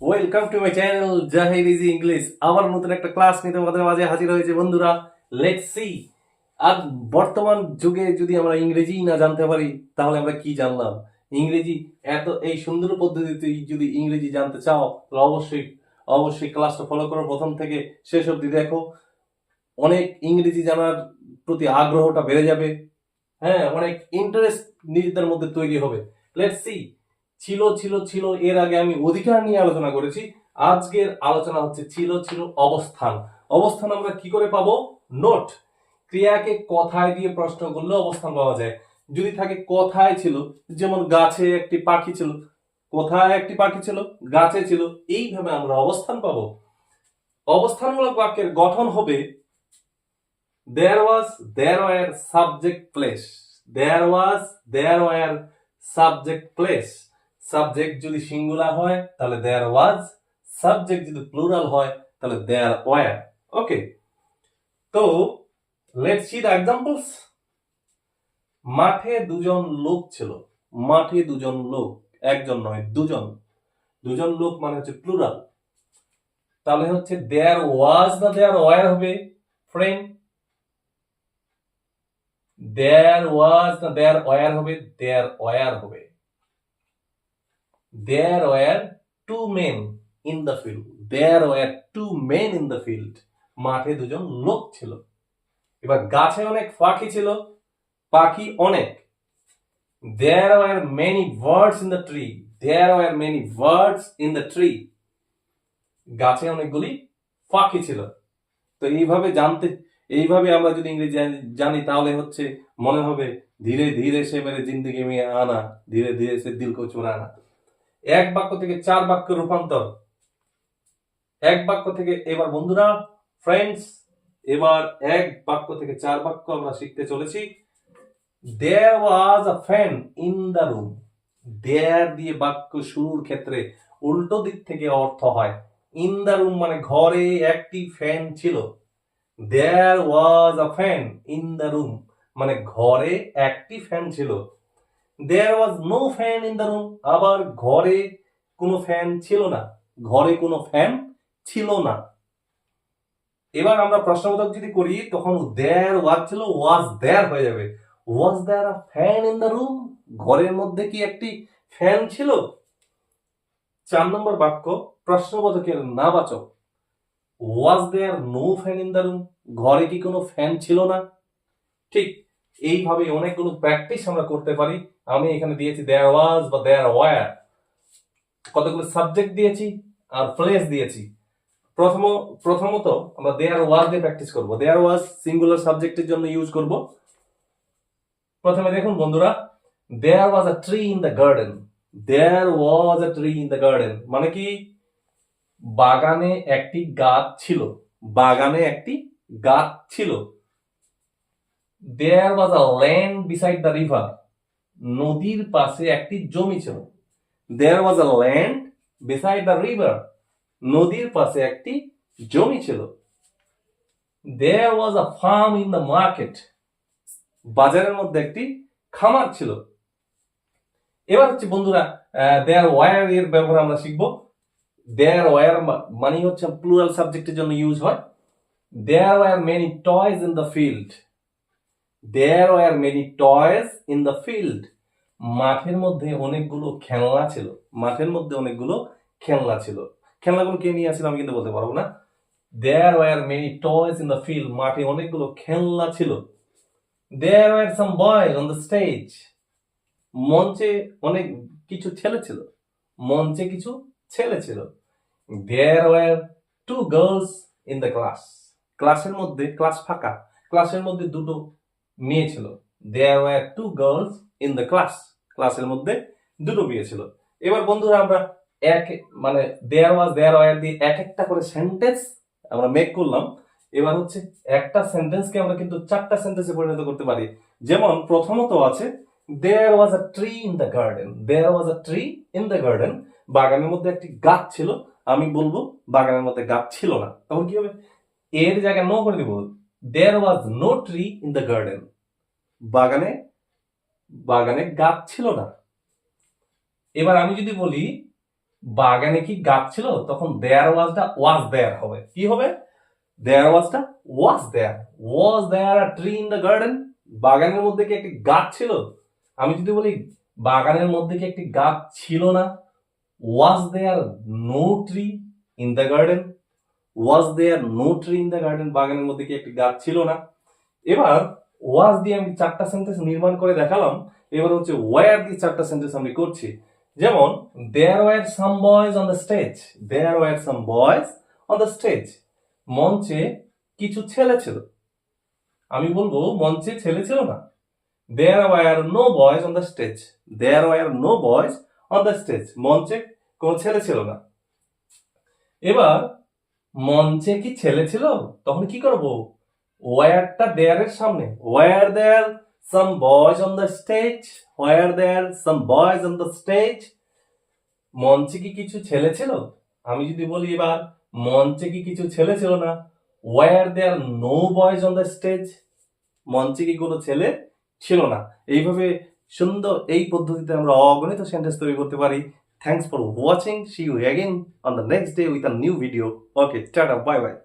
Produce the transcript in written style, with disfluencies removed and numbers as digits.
Welcome to my channel Zahir easy English. আবার নতুন একটা ক্লাস নিয়ে তোমাদের মাঝে হাজির হয়েছে বন্ধুরা। লেটস সি, আজ বর্তমান যুগে যদি আমরা ইংরেজি না জানতে পারি তাহলে আমরা কি জানলাম? ইংরেজি এত এই সুন্দর পদ্ধতিতে যদি ইংরেজি জানতে চাও তাহলে অবশ্যই অবশ্যই ক্লাসটা ফলো করো প্রথম থেকে শেষ অবধি দেখো। অনেক ইংরেজি জানার প্রতি আগ্রহটা বেড়ে যাবে। হ্যাঁ, অনেক ইন্টারেস্ট নিজেদের মধ্যে তৈরি হবে। লেটস সি, ছিল ছিল ছিল এর আগে আমি অধিকার নিয়ে আলোচনা করেছি। আজকের আলোচনা হচ্ছে ছিল ছিল অবস্থান। অবস্থান আমরা কি করে পাবো? নোট। ক্রিয়াকে কথায় দিয়ে প্রশ্ন করলে অবস্থান পাওয়া যায়। যদি থাকে কথায় ছিল, যেমন গাছে একটি পাখি ছিল, কোথায় একটি পাখি ছিল, গাছে ছিল, এইভাবে আমরা অবস্থান পাবো। অবস্থানমূলক বাক্যের গঠন হবে there was, there were, subject place. There was, there were, subject place. Subject যদি সিঙ্গুলার হয় তাহলে there was, subject যদি প্লুরাল হয় তাহলে there were. ওকে, তো let's see the examples. মাঠে দুজন লোক ছিল। মাঠে দুজন লোক, একজন নয়, দুজন। দুজন লোক মানে হচ্ছে প্লুরাল। তাহলে হচ্ছে there was না there were হবে? ফ্রেন্ড, there was না there were হবে? there were হবে। there were two men in the field. there were two men in the field. মাঠে দুজন লোক ছিল। এবার গাছে অনেক পাখি ছিল, পাখি অনেক। there were many birds in the tree. there were many birds in the tree. গাছে অনেকগুলি পাখি ছিল। তো এইভাবে আমরা যদি ইংরেজি জানি তাহলে হচ্ছে মনে হবে ধীরে ধীরে সে মেরে জিন্দগি মে আনা, ধীরে ধীরে সে দিল কো চুরানা। এক বাক্য থেকে চার বাক্য রূপান্তর। এক বাক্য থেকে, এবার বন্ধুরা ফ্রেন্ডস, এবার এক বাক্য থেকে চার বাক্য আমরা শিখতে চলেছি। there was a fan in the room. there দিয়ে বাক্য শুরুর ক্ষেত্রে উল্টো দিক থেকে অর্থ হয়। in the room মানে ঘরে একটি ফ্যান ছিল। there was a fan in the room মানে ঘরে একটি ফ্যান ছিল। there was no fan in the room আবার ঘরে কোনো ফ্যান ছিল না। ঘরে কোনো ফ্যান ছিল না। এবার আমরা প্রশ্নবোধক যদি করি তখন there was ছিল was there হয়ে যাবে। was there a fan in the room? ঘরের মধ্যে কি একটি ফ্যান ছিল? 4 নম্বর বাক্য প্রশ্নবোধকের নাবাচক। was there no fan in the room? ঘরে কি কোনো ফ্যান ছিল না? ঠিক এইভাবে অনেকগুলো প্র্যাকটিস আমরা করতে পারি। আমি এখানে দিয়েছি there was বা there were, কতগুলো সাবজেক্ট দিয়েছি আর প্লেস দিয়েছি। প্রথমত আমরা there was দিয়ে প্র্যাকটিস করব। there was সিঙ্গুলার সাবজেক্টের জন্য ইউজ করব। প্রথমে দেখুন বন্ধুরা, there was a tree in the garden. there was a tree in the garden মানে কি? বাগানে একটি গাছ ছিল। বাগানে একটি গাছ ছিল। there was a land beside the river. নদীর পাশে একটি জমি ছিল। there was a land beside the river. নদীর পাশে একটি জমি ছিল। there was a farm in the market. বাজারের মধ্যে একটি খামার ছিল। এবার হচ্ছে বন্ধুরা there were এর ব্যবহার আমরা শিখব। there were মানে হচ্ছে প্লুরাল সাবজেক্টের জন্য ইউজ হয়। there were many toys in the field. there were many toys in the field. মাঠের মধ্যে অনেকগুলো খেলনা ছিল। মাঠের মধ্যে অনেকগুলো খেলনা ছিল। খেলনাগুলো কে নিয়ে আসছিল আমি কিন্তু বলতে পারবো না। there were many toys in the field মাঠে অনেকগুলো খেলনা ছিল। there were some boys on the stage. মঞ্চে অনেক কিছু ছেলে ছিল। মঞ্চে কিছু ছেলে ছিল। there were two girls in the class. ক্লাসের মধ্যে, ক্লাস ফাঁকা, ক্লাসের মধ্যে দুটো মেয়ে ছিল। there were two girls in the class. ক্লাসের মধ্যে দুটো মেয়ে ছিল। এবার বন্ধুরা আমরা মানে there was there were দিয়ে এক একটা করে সেন্টেন্স আমরা মেক করলাম। এবার হচ্ছে একটা সেন্টেন্সকে আমরা কিন্তু চারটা সেন্টেন্সে পরিণত করতে পারি। যেমন প্রথমত আছে there was a tree in the garden. there was a tree in the garden বাগানের মধ্যে একটি গাছ ছিল। আমি বলবো বাগানের মধ্যে গাছ ছিল না। তখন কি হবে? এর জায়গায় নো করে দেব। there was no tree in the garden. বাগানে গাছ ছিল না। এবার আমি যদি বলি বাগানে কি গাছ ছিল, তখন দেয়ার ওয়াজ দেয়ার হবে। কি হবে? There was there a tree in the garden? বাগানের মধ্যে কি একটি গাছ ছিল? আমি যদি বলি বাগানের মধ্যে কি একটি গাছ ছিল না, was there no tree in the garden? Was there no tree in the garden? বাগানের মধ্যে কি একটি গাছ ছিল না? এবার ওয়াজ দিয়ে আমি 4টা সেন্টেন্স নির্মাণ করে দেখালাম। এবার হচ্ছে ওয়্যার দিয়ে 4টা সেন্টেন্স আমি করছি। যেমন there were some boys on the stage. There were some boys on the stage. মঞ্চে কিছু ছেলে ছিল। আমি বলবো মঞ্চে ছেলে ছিল না। There were no boys on the stage. There were no boys on the stage. মঞ্চে কোনো ছেলে ছিল না। এবার মঞ্চে কি ছেলে ছিল, তখন কি করব? ওয়্যারটা দেয়ারের সামনে। Were there some boys on the stage? Were there some boys on the stage? মঞ্চে কি কিছু ছেলে ছিল? আমি যদি বলি এবার মঞ্চে কি কিছু ছেলে ছিল না, were there no boys on the stage? মঞ্চে কি কোনো ছেলে ছিল না। এইভাবে সুন্দর এই পদ্ধতিতে আমরা অগণিত সেন্টেন্স তৈরি করতে পারি। Thanks for watching. See you again on the next day with a new video. Okay, tata, bye by.